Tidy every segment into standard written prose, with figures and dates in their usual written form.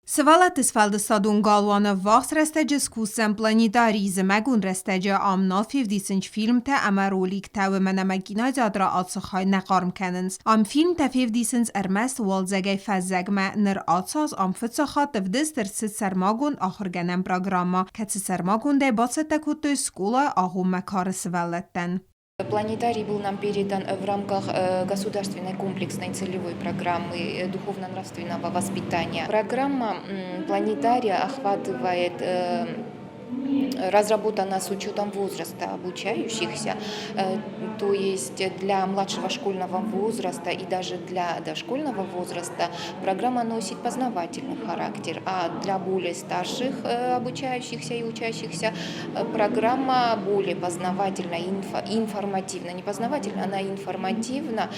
Svalat Sfaldestadun Galwana vaxt restece skusen planetari zmegun restece amnal 50 film te amarolik te menemegina zadra atsakhay naqarm kenens. Am film te 50 ermest walzege fezegme ner atsaz am fetsakhat tevdis der sit sermagun akhirgenem programma ket sermagun de batsete kutu skula ahum mekar svaletten. Планетарий был нам передан в рамках государственной комплексной целевой программы духовно-нравственного воспитания. Программа планетария охватывает, разработана с учетом возраста обучающихся, то есть для младшего школьного возраста и даже для дошкольного возраста программа носит познавательный характер, а для более старших обучающихся и учащихся программа более познавательна, информативна. Не познавательна, она информативна,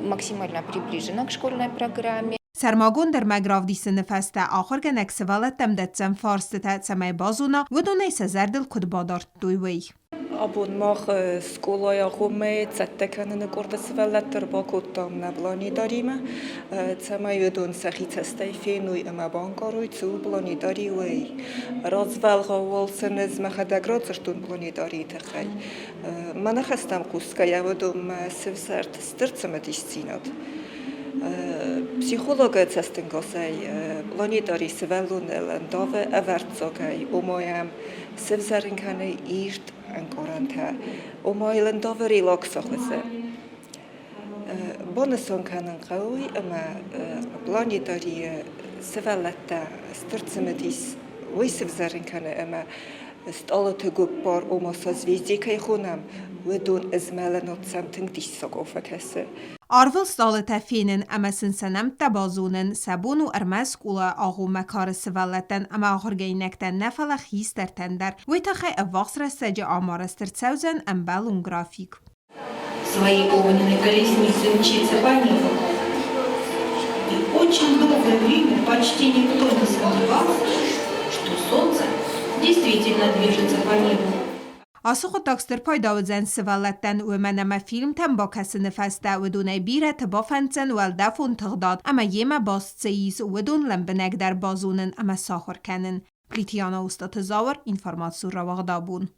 максимально приближена к школьной программе. Sermagun der megravdisi nefeste akhirgenek svaletem detsen farstete semay bazuna ودونه سزردل kudbadart duyvey. Abun mach skolaya xume tsettekenen korda sveletter bakottam neblani darime. Semay udon sakhitestay fenuy ama bankaroy tsu blani dariwey. Razvel gawalsen ez mahadagratshtun blani dari tekhay. Mana khastam quskaya udum sevsert stirtsemet istinat. Psychologa cestengosej planetari svelunelen dove evertsogej omojem sevzerinkane írt enkorante omojlen dove relaxochese. Bonusonkanen qawi ama planetari sveletta stirtsemetis wy sevzerinkane ama stolete guppar omosa zvizdikay khunam wedun ezmelenot samting dissogofakese. Arvel stalete finin emesin senem tebazunen sebunu ermes kula ahu mekar svaletten ama akhirgeynekten nefalak histertender витахай вахс растеже амарастер цеузен эмбелун график. Своей огненной колеснице мчится по небу. И очень долгое время почти никто не сомневался, что солнце действительно движется по небу. آسخو تاکستر پایداوزن سوالتن و منم فیلم تن با کسی نفسته و دونه بیره تبا فنسن و الدفون تغداد اما یمه باست سیز و دون لنبنک در بازونن اما ساخر کنن. پلیتیانا استاد زاور اینفرماسور را وغدابون.